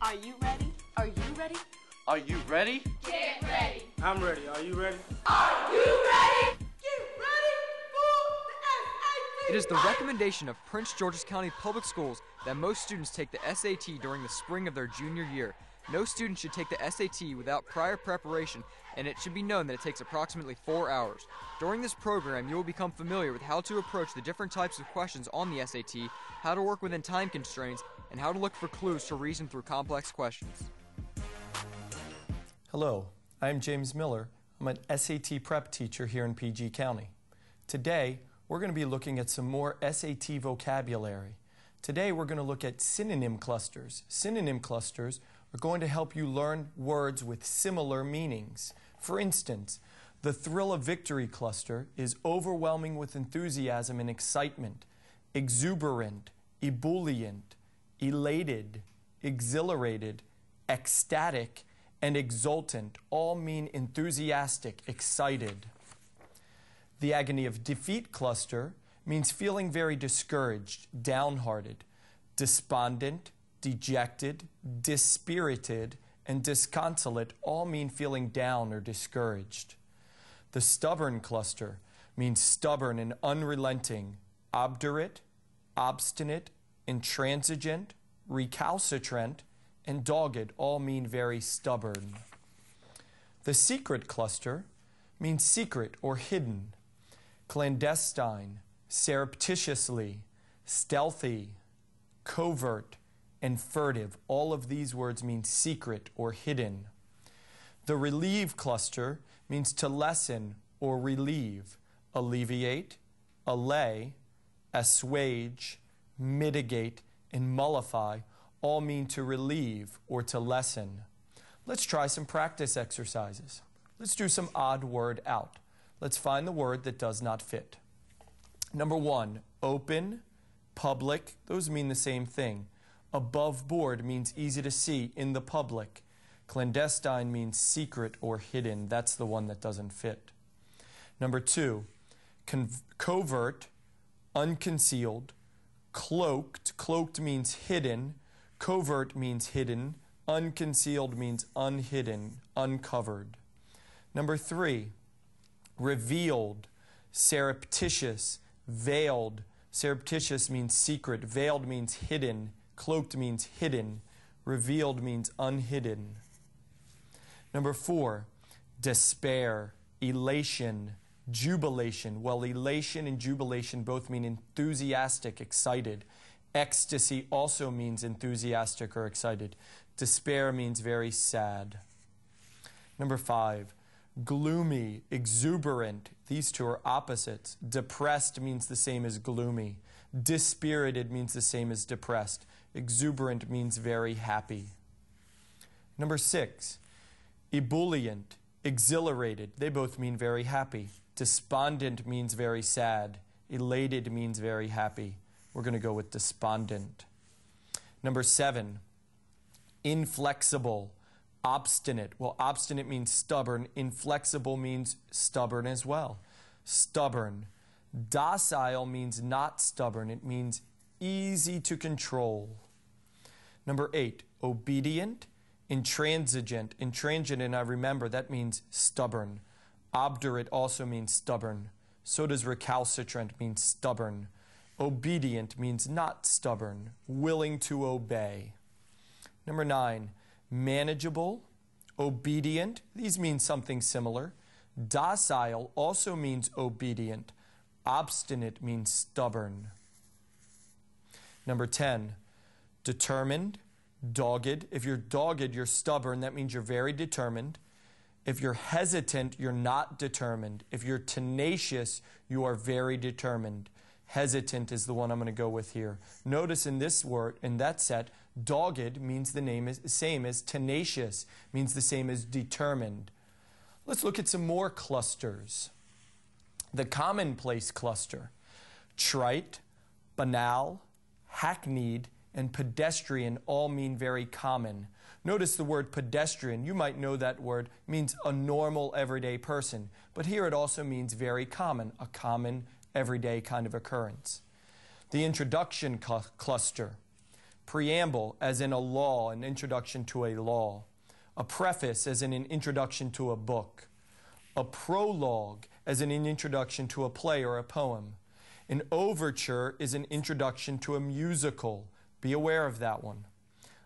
Are you ready? Are you ready? Are you ready? Get ready. I'm ready. Are you ready? Are you ready? Get ready for the SAT. It is the recommendation of Prince George's County Public Schools that most students take the SAT during the spring of their junior year. No student should take the SAT without prior preparation, and it should be known that it takes approximately 4 hours. During this program, you will become familiar with how to approach the different types of questions on the SAT, how to work within time constraints, and how to look for clues to reason through complex questions. Hello, I'm James Miller. I'm an SAT prep teacher here in PG County. Today, we're going to be looking at some more SAT vocabulary. Today, we're going to look at synonym clusters. Synonym clusters are going to help you learn words with similar meanings. For instance, the thrill of victory cluster is overwhelming with enthusiasm and excitement, exuberant, ebullient, elated, exhilarated, ecstatic, and exultant all mean enthusiastic, excited. The agony of defeat cluster means feeling very discouraged, downhearted, despondent, dejected, dispirited, and disconsolate all mean feeling down or discouraged. The stubborn cluster means stubborn and unrelenting, obdurate, obstinate, intransigent, recalcitrant, and dogged all mean very stubborn. The secret cluster means secret or hidden, clandestine, surreptitiously, stealthy, covert, and furtive. All of these words mean secret or hidden. The relieve cluster means to lessen or relieve, alleviate, allay, assuage, mitigate, and mollify all mean to relieve or to lessen. Let's try some practice exercises. Let's do some odd word out. Let's find the word that does not fit. Number 1, open, public, those mean the same thing. Above board means easy to see, in the public. Clandestine means secret or hidden. That's the one that doesn't fit. Number 2, covert, unconcealed, cloaked. Cloaked means hidden. Covert means hidden. Unconcealed means unhidden, uncovered. Number 3, revealed, surreptitious, veiled. Surreptitious means secret. Veiled means hidden. Cloaked means hidden. Revealed means unhidden. Number 4, despair, elation, jubilation. Well, elation and jubilation both mean enthusiastic, excited. Ecstasy also means enthusiastic or excited. Despair means very sad. Number 5, gloomy, exuberant. These two are opposites. Depressed means the same as gloomy. Dispirited means the same as depressed. Exuberant means very happy. Number 6, ebullient, exhilarated. They both mean very happy. Despondent means very sad. Elated means very happy. We're going to go with despondent. Number 7, inflexible, obstinate. Well, obstinate means stubborn. Inflexible means stubborn as well. Stubborn. Docile means not stubborn. It means easy to control. Number 8, obedient, intransigent. Intransigent, I remember, that means stubborn. Obdurate also means stubborn. So does recalcitrant mean stubborn. Obedient means not stubborn, willing to obey. Number 9, manageable, obedient. These mean something similar. Docile also means obedient. Obstinate means stubborn. Number 10, determined, dogged. If you're dogged, you're stubborn. That means you're very determined. If you're hesitant, you're not determined. If you're tenacious, you are very determined. Hesitant is the one I'm going to go with here. Notice in this word, in that set, dogged means the same as tenacious, means the same as determined. Let's look at some more clusters. The commonplace cluster. Trite, banal, hackneyed, and pedestrian all mean very common. Notice the word pedestrian. You might know that word means a normal, everyday person. But here it also means very common, a common, everyday kind of occurrence. The introduction cluster. Preamble, as in a law, an introduction to a law. A preface, as in an introduction to a book. A prologue, as in an introduction to a play or a poem. An overture is an introduction to a musical. Be aware of that one.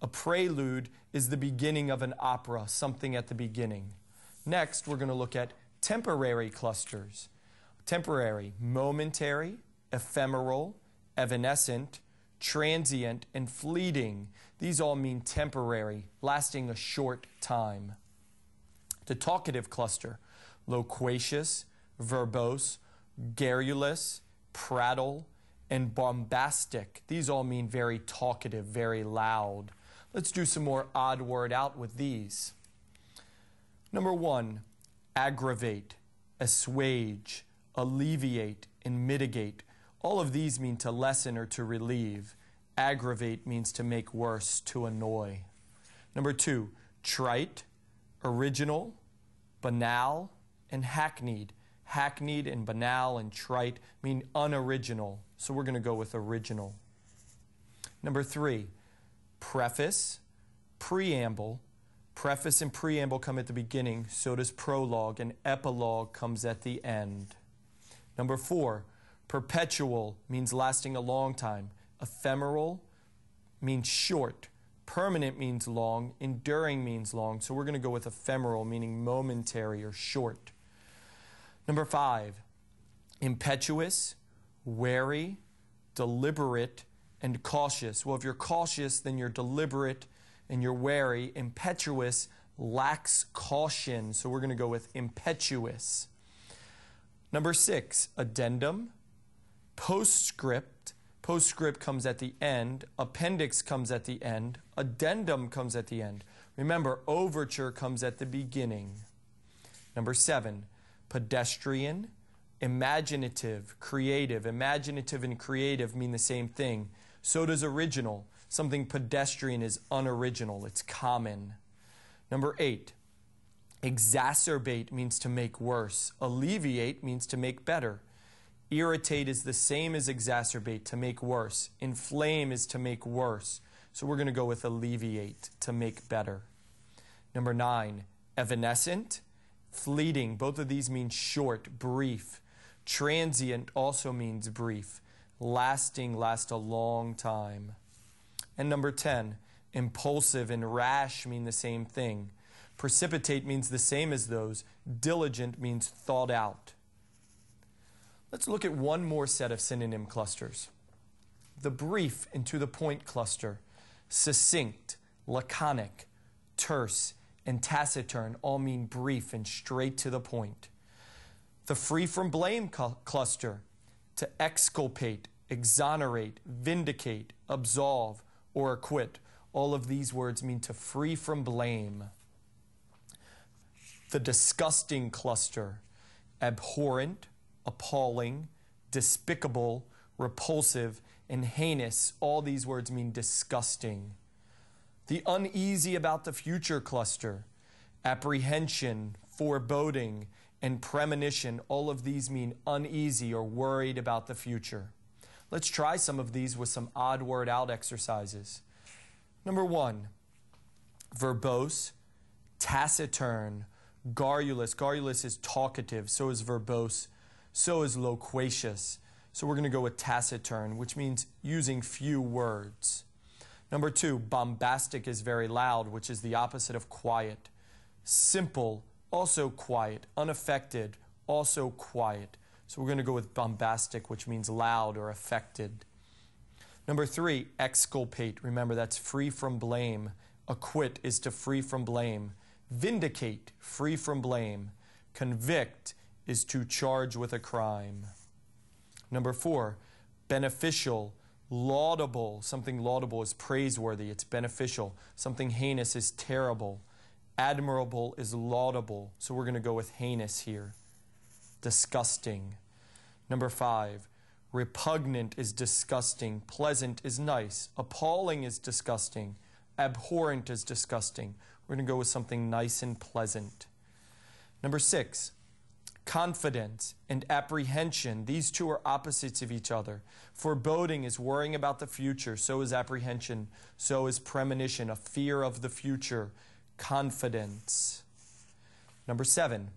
A prelude is the beginning of an opera, something at the beginning. Next, we're going to look at temporary clusters. Temporary, momentary, ephemeral, evanescent, transient, and fleeting. These all mean temporary, lasting a short time. The talkative cluster, loquacious, verbose, garrulous, prattle, and bombastic. These all mean very talkative, very loud. Let's do some more odd word out with these. Number 1, aggravate, assuage, alleviate, and mitigate. All of these mean to lessen or to relieve. Aggravate means to make worse, to annoy. Number 2, trite, original, banal, and hackneyed. Hackneyed and banal and trite mean unoriginal, so we're going to go with original. Number 3, preface, preamble. Preface and preamble come at the beginning, so does prologue, and epilogue comes at the end. Number 4, perpetual means lasting a long time. Ephemeral means short. Permanent means long. Enduring means long. So we're going to go with ephemeral, meaning momentary or short. Number 5, impetuous, wary, deliberate, and cautious. Well, if you're cautious, then you're deliberate and you're wary. Impetuous lacks caution. So we're going to go with impetuous. Number 6, addendum, postscript. Postscript comes at the end. Appendix comes at the end. Addendum comes at the end. Remember, overture comes at the beginning. Number 7, pedestrian, imaginative, creative. Imaginative and creative mean the same thing. So does original. Something pedestrian is unoriginal. It's common. Number 8, exacerbate means to make worse. Alleviate means to make better. Irritate is the same as exacerbate, to make worse. Inflame is to make worse. So we're going to go with alleviate, to make better. Number 9, evanescent, fleeting. Both of these mean short, brief. Transient also means brief. Lasting, last a long time. And number 10, impulsive and rash mean the same thing. Precipitate means the same as those. Diligent means thought out. Let's look at one more set of synonym clusters. The brief and to the point cluster. Succinct, laconic, terse, and taciturn all mean brief and straight to the point. The free from blame cluster. To exculpate, exonerate, vindicate, absolve, or acquit. All of these words mean to free from blame. The disgusting cluster. Abhorrent, appalling, despicable, repulsive, and heinous. All these words mean disgusting. The uneasy about the future cluster. Apprehension, foreboding, and premonition. All of these mean uneasy or worried about the future. Let's try some of these with some odd word out exercises. Number 1, verbose, taciturn, garrulous. Garrulous is talkative, so is verbose, so is loquacious. So we're going to go with taciturn, which means using few words. Number 2, bombastic is very loud, which is the opposite of quiet. Simple, also quiet. Unaffected, also quiet. So we're going to go with bombastic, which means loud or affected. Number 3, exculpate. Remember, that's free from blame. Acquit is to free from blame. Vindicate, free from blame. Convict is to charge with a crime. Number 4, beneficial, laudable. Something laudable is praiseworthy. It's beneficial. Something heinous is terrible. Admirable is laudable. So we're going to go with heinous here. Disgusting. Number 5, repugnant is disgusting. Pleasant is nice. Appalling is disgusting. Abhorrent is disgusting. We're going to go with something nice and pleasant. Number 6, Confidence and apprehension, these two are opposites of each other. Foreboding is worrying about the future, so is apprehension, so is premonition, a fear of the future. Confidence. Number 7,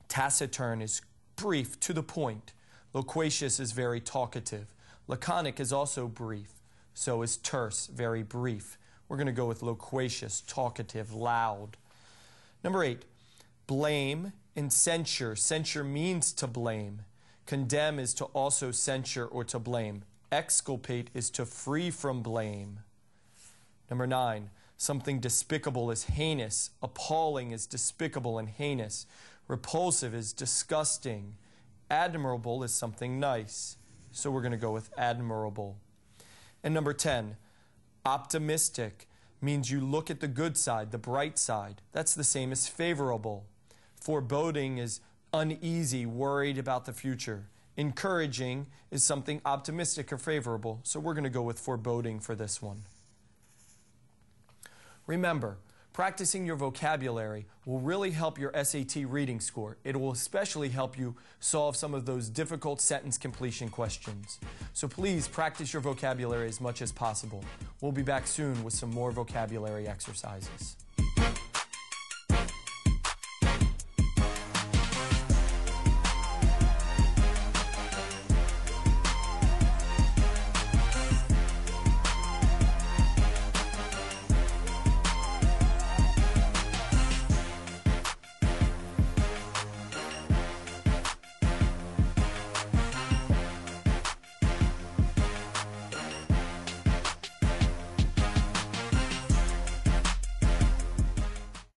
taciturn is brief, to the point. Loquacious is very talkative. Laconic is also brief, so is terse, very brief. We're going to go with loquacious, talkative, loud. Number 8, blame and censure. Censure means to blame. Condemn is to also censure or to blame. Exculpate is to free from blame. Number 9, something despicable is heinous. Appalling is despicable and heinous. Repulsive is disgusting. Admirable is something nice. So we're going to go with admirable. And number 10, optimistic means you look at the good side, the bright side. That's the same as favorable. Foreboding is uneasy, worried about the future. Encouraging is something optimistic or favorable. So we're going to go with foreboding for this one. Remember, practicing your vocabulary will really help your SAT reading score. It will especially help you solve some of those difficult sentence completion questions. So please practice your vocabulary as much as possible. We'll be back soon with some more vocabulary exercises.